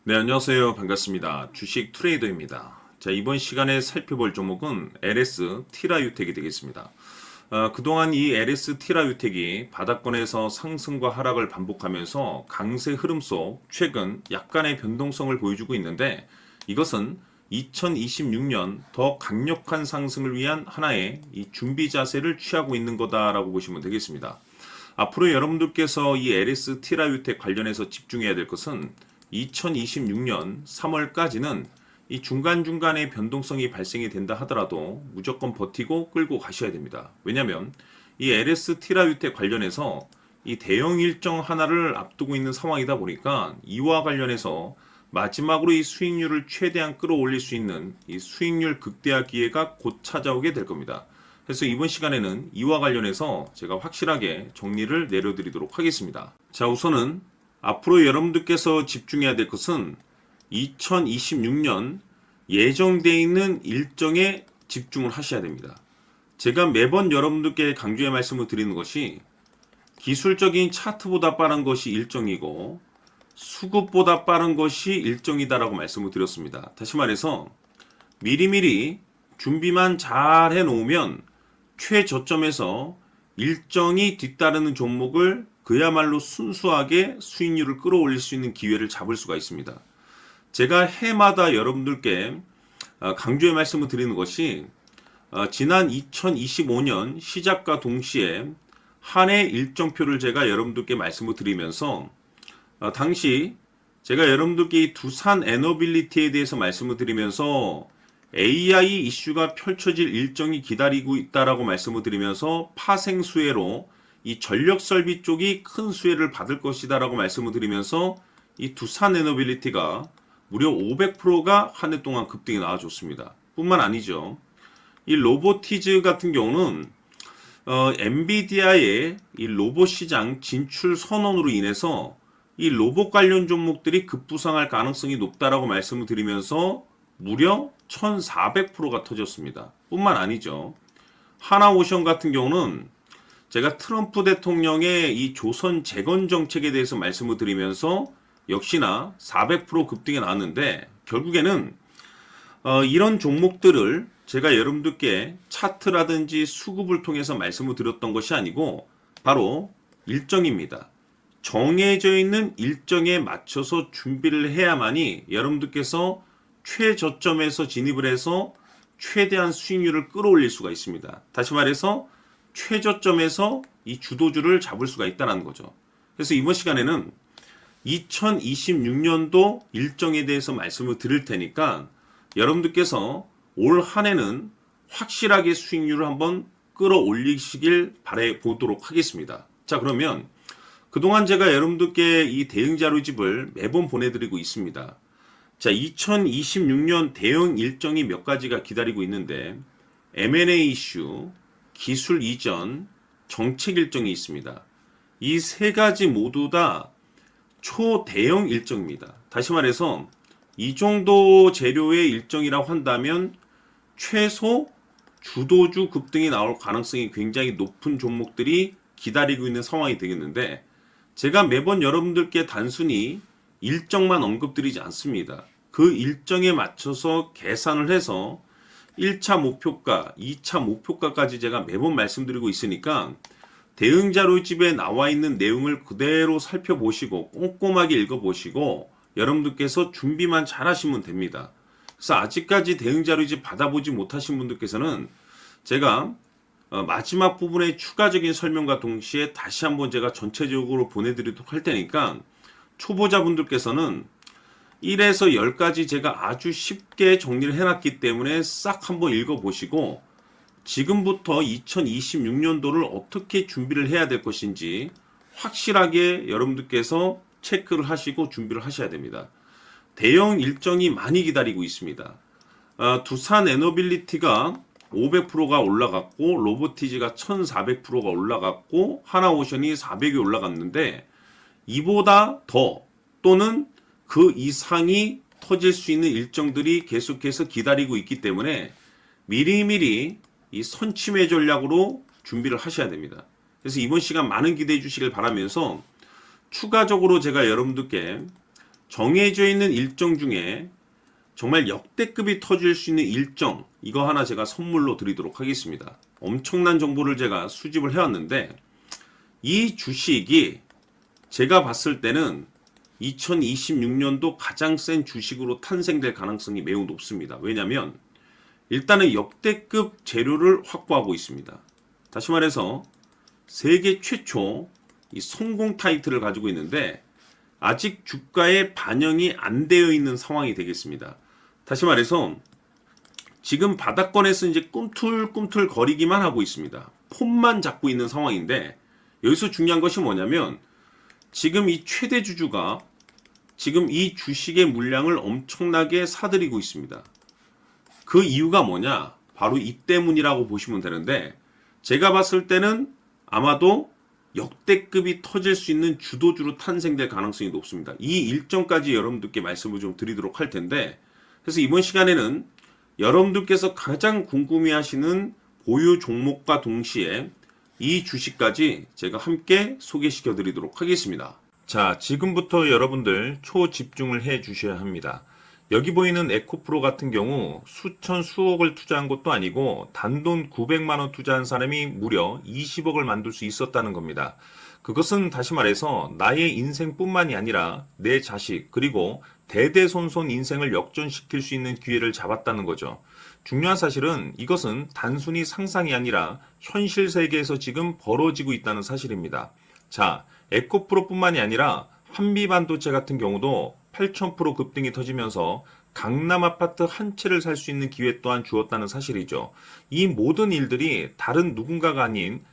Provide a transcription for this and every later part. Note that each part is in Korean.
네, 안녕하세요. 반갑습니다. 주식 트레이더입니다. 자, 이번 시간에 살펴볼 종목은 LS 티라유텍이 되겠습니다. 그동안 이 LS 티라유텍이 바닥권에서 상승과 하락을 반복하면서 강세 흐름 속 최근 약간의 변동성을 보여주고 있는데, 이것은 2026년 더 강력한 상승을 위한 하나의 이 준비 자세를 취하고 있는 거다라고 보시면 되겠습니다. 앞으로 여러분들께서 이 LS 티라유텍 관련해서 집중해야 될 것은 2026년 3월까지는 이 중간중간에 변동성이 발생이 된다 하더라도 무조건 버티고 끌고 가셔야 됩니다. 왜냐하면 이 LS 티라유텍 관련해서 이 대형 일정 하나를 앞두고 있는 상황이다 보니까 이와 관련해서 마지막으로 이 수익률을 최대한 끌어올릴 수 있는 이 수익률 극대화 기회가 곧 찾아오게 될 겁니다. 그래서 이번 시간에는 이와 관련해서 제가 확실하게 정리를 내려드리도록 하겠습니다. 자, 우선은 앞으로 여러분들께서 집중해야 될 것은 2026년 예정되어 있는 일정에 집중을 하셔야 됩니다. 제가 매번 여러분들께 강조의 말씀을 드리는 것이 기술적인 차트보다 빠른 것이 일정이고 수급보다 빠른 것이 일정이다라고 말씀을 드렸습니다. 다시 말해서 미리미리 준비만 잘 해놓으면 최저점에서 일정이 뒤따르는 종목을 그야말로 순수하게 수익률을 끌어올릴 수 있는 기회를 잡을 수가 있습니다. 제가 해마다 여러분들께 강조의 말씀을 드리는 것이 지난 2025년 시작과 동시에 한 해 일정표를 제가 여러분들께 말씀을 드리면서 당시 제가 여러분들께 이 두산 에너빌리티에 대해서 말씀을 드리면서 AI 이슈가 펼쳐질 일정이 기다리고 있다라고 말씀을 드리면서 파생수혜로 이 전력 설비 쪽이 큰 수혜를 받을 것이다 라고 말씀을 드리면서 이 두산 에너빌리티가 무려 500%가 한 해 동안 급등이 나와줬습니다. 뿐만 아니죠. 이 로보티즈 같은 경우는 엔비디아의 이 로봇 시장 진출 선언으로 인해서 이 로봇 관련 종목들이 급부상할 가능성이 높다라고 말씀을 드리면서 무려 1400%가 터졌습니다. 뿐만 아니죠. 하나오션 같은 경우는 제가 트럼프 대통령의 이 조선 재건 정책에 대해서 말씀을 드리면서 역시나 400% 급등이 나왔는데 결국에는 이런 종목들을 제가 여러분들께 차트라든지 수급을 통해서 말씀을 드렸던 것이 아니고 바로 일정입니다. 정해져 있는 일정에 맞춰서 준비를 해야만이 여러분들께서 최저점에서 진입을 해서 최대한 수익률을 끌어올릴 수가 있습니다. 다시 말해서 최저점에서 이 주도주를 잡을 수가 있다는 거죠. 그래서 이번 시간에는 2026년도 일정에 대해서 말씀을 드릴 테니까 여러분들께서 올 한 해는 확실하게 수익률을 한번 끌어올리시길 바라보도록 하겠습니다. 자, 그러면 그동안 제가 여러분들께 이 대응 자료집을 매번 보내드리고 있습니다. 자, 2026년 대응 일정이 몇 가지가 기다리고 있는데 M&A 이슈, 기술 이전, 정책 일정이 있습니다. 이 세 가지 모두 다 초대형 일정입니다. 다시 말해서 이 정도 재료의 일정이라고 한다면 최소 주도주 급등이 나올 가능성이 굉장히 높은 종목들이 기다리고 있는 상황이 되겠는데 제가 매번 여러분들께 단순히 일정만 언급드리지 않습니다. 그 일정에 맞춰서 계산을 해서 1차 목표가, 2차 목표가까지 제가 매번 말씀드리고 있으니까 대응 자료집에 나와 있는 내용을 그대로 살펴보시고 꼼꼼하게 읽어보시고 여러분들께서 준비만 잘 하시면 됩니다. 그래서 아직까지 대응 자료집 받아보지 못하신 분들께서는 제가 마지막 부분에 추가적인 설명과 동시에 다시 한번 제가 전체적으로 보내드리도록 할 테니까 초보자분들께서는 1에서 10까지 제가 아주 쉽게 정리를 해놨기 때문에 싹 한번 읽어보시고 지금부터 2026년도를 어떻게 준비를 해야 될 것인지 확실하게 여러분들께서 체크를 하시고 준비를 하셔야 됩니다. 대형 일정이 많이 기다리고 있습니다. 두산 에너빌리티가 500%가 올라갔고 로보티즈가 1400%가 올라갔고 하나오션이 400이 올라갔는데 이보다 더 또는 그 이상이 터질 수 있는 일정들이 계속해서 기다리고 있기 때문에 미리미리 이 선침해 전략으로 준비를 하셔야 됩니다. 그래서 이번 시간 많은 기대해 주시길 바라면서 추가적으로 제가 여러분들께 정해져 있는 일정 중에 정말 역대급이 터질 수 있는 일정, 이거 하나 제가 선물로 드리도록 하겠습니다. 엄청난 정보를 제가 수집을 해왔는데, 이 주식이 제가 봤을 때는 2026년도 가장 센 주식으로 탄생될 가능성이 매우 높습니다. 왜냐하면 일단은 역대급 재료를 확보하고 있습니다. 다시 말해서 세계 최초 이 성공 타이틀을 가지고 있는데 아직 주가에 반영이 안 되어 있는 상황이 되겠습니다. 다시 말해서 지금 바닥권에서 이제 꿈틀꿈틀 거리기만 하고 있습니다. 폼만 잡고 있는 상황인데, 여기서 중요한 것이 뭐냐면 지금 이 최대 주주가 지금 이 주식의 물량을 엄청나게 사들이고 있습니다. 그 이유가 뭐냐? 바로 이 때문이라고 보시면 되는데, 제가 봤을 때는 아마도 역대급이 터질 수 있는 주도주로 탄생될 가능성이 높습니다. 이 일정까지 여러분들께 말씀을 좀 드리도록 할 텐데, 그래서 이번 시간에는 여러분들께서 가장 궁금해하시는 보유 종목과 동시에 이 주식까지 제가 함께 소개시켜 드리도록 하겠습니다. 자, 지금부터 여러분들 초집중을 해 주셔야 합니다. 여기 보이는 에코프로 같은 경우 수천 수억을 투자한 것도 아니고 단돈 900만 원 투자한 사람이 무려 20억을 만들 수 있었다는 겁니다. 그것은 다시 말해서 나의 인생뿐만이 아니라 내 자식 그리고 대대손손 인생을 역전시킬 수 있는 기회를 잡았다는 거죠. 중요한 사실은 이것은 단순히 상상이 아니라 현실 세계에서 지금 벌어지고 있다는 사실입니다. 자, 에코프로뿐만이 아니라 한미반도체 같은 경우도 8,000% 급등이 터지면서 강남 아파트 한 채를 살 수 있는 기회 또한 주었다는 사실이죠. 이 모든 일들이 다른 누군가가 아닌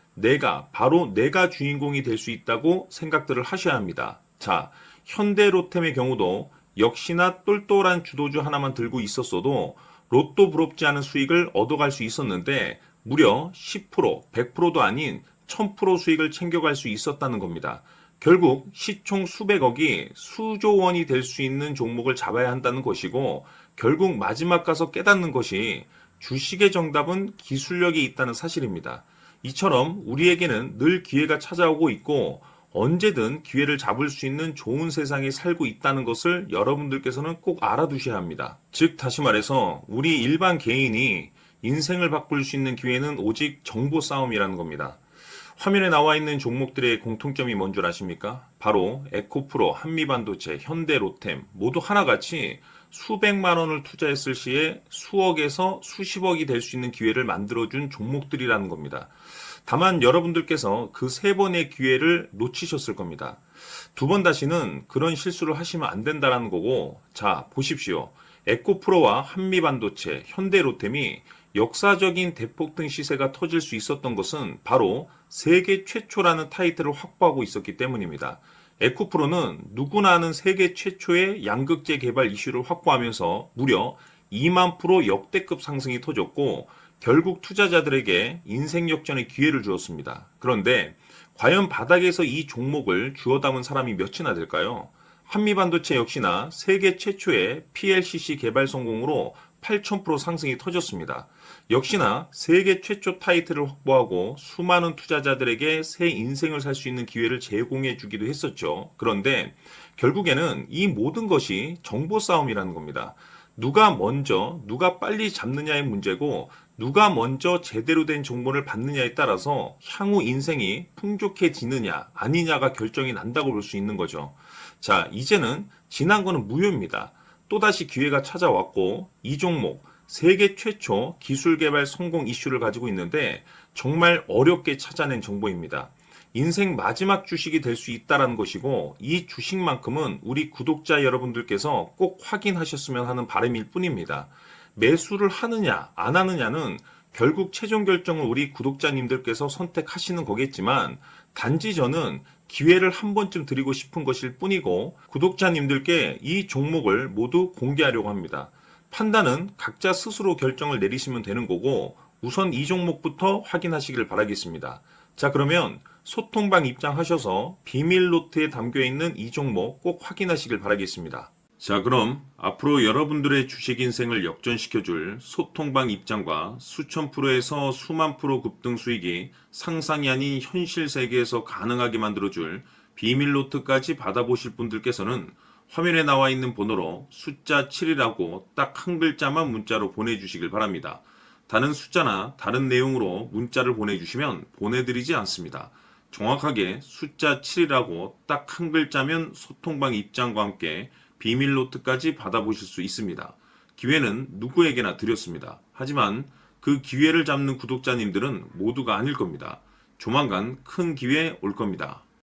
바로 내가 주인공이 될 수 있다고 생각들을 하셔야 합니다. 자, 현대로템의 경우도 역시나 똘똘한 주도주 하나만 들고 있었어도 로또 부럽지 않은 수익을 얻어갈 수 있었는데 무려 10%, 100%도 아닌 1000% 수익을 챙겨갈 수 있었다는 겁니다. 결국 시총 수백억이 수조 원이 될 수 있는 종목을 잡아야 한다는 것이고, 결국 마지막 가서 깨닫는 것이 주식의 정답은 기술력이 있다는 사실입니다. 이처럼 우리에게는 늘 기회가 찾아오고 있고 언제든 기회를 잡을 수 있는 좋은 세상에 살고 있다는 것을 여러분들께서는 꼭 알아두셔야 합니다. 즉 다시 말해서 우리 일반 개인이 인생을 바꿀 수 있는 기회는 오직 정보 싸움이라는 겁니다. 화면에 나와 있는 종목들의 공통점이 뭔 줄 아십니까? 바로 에코프로, 한미반도체, 현대로템 모두 하나같이 수백만 원을 투자했을 시에 수억에서 수십억이 될 수 있는 기회를 만들어준 종목들이라는 겁니다. 다만 여러분들께서 그 세 번의 기회를 놓치셨을 겁니다. 두 번 다시는 그런 실수를 하시면 안 된다는 거고, 자 보십시오. 에코프로와 한미반도체, 현대로템이 역사적인 대폭등 시세가 터질 수 있었던 것은 바로 세계 최초라는 타이틀을 확보하고 있었기 때문입니다. 에코프로는 누구나 아는 세계 최초의 양극재 개발 이슈를 확보하면서 무려 2만 프로 역대급 상승이 터졌고 결국 투자자들에게 인생 역전의 기회를 주었습니다. 그런데 과연 바닥에서 이 종목을 주워 담은 사람이 몇이나 될까요? 한미반도체 역시나 세계 최초의 PLCC 개발 성공으로 8,000% 상승이 터졌습니다. 역시나 세계 최초 타이틀을 확보하고 수많은 투자자들에게 새 인생을 살 수 있는 기회를 제공해 주기도 했었죠. 그런데 결국에는 이 모든 것이 정보 싸움이라는 겁니다. 누가 먼저, 누가 빨리 잡느냐의 문제고 누가 먼저 제대로 된 정보를 받느냐에 따라서 향후 인생이 풍족해지느냐 아니냐가 결정이 난다고 볼 수 있는 거죠. 자, 이제는 지난 거는 무효입니다. 또다시 기회가 찾아왔고 이 종목 세계 최초 기술 개발 성공 이슈를 가지고 있는데 정말 어렵게 찾아낸 정보입니다. 인생 마지막 주식이 될 수 있다는 것이고 이 주식만큼은 우리 구독자 여러분들께서 꼭 확인하셨으면 하는 바람일 뿐입니다. 매수를 하느냐 안 하느냐는 결국 최종 결정을 우리 구독자님들께서 선택하시는 거겠지만 단지 저는 기회를 한 번쯤 드리고 싶은 것일 뿐이고 구독자님들께 이 종목을 모두 공개하려고 합니다. 판단은 각자 스스로 결정을 내리시면 되는 거고 우선 이 종목부터 확인하시길 바라겠습니다. 자, 그러면 소통방 입장하셔서 비밀 노트에 담겨있는 이 종목 꼭 확인하시길 바라겠습니다. 자, 그럼 앞으로 여러분들의 주식 인생을 역전시켜줄 소통방 입장과 수천 프로에서 수만 프로 급등 수익이 상상이 아닌 현실 세계에서 가능하게 만들어줄 비밀 노트까지 받아보실 분들께서는 화면에 나와 있는 번호로 숫자 7이라고 딱 한 글자만 문자로 보내주시길 바랍니다. 다른 숫자나 다른 내용으로 문자를 보내주시면 보내드리지 않습니다. 정확하게 숫자 7이라고 딱 한 글자면 소통방 입장과 함께 비밀 노트까지 받아보실 수 있습니다. 기회는 누구에게나 드렸습니다. 하지만 그 기회를 잡는 구독자님들은 모두가 아닐 겁니다. 조만간 큰 기회 올 겁니다.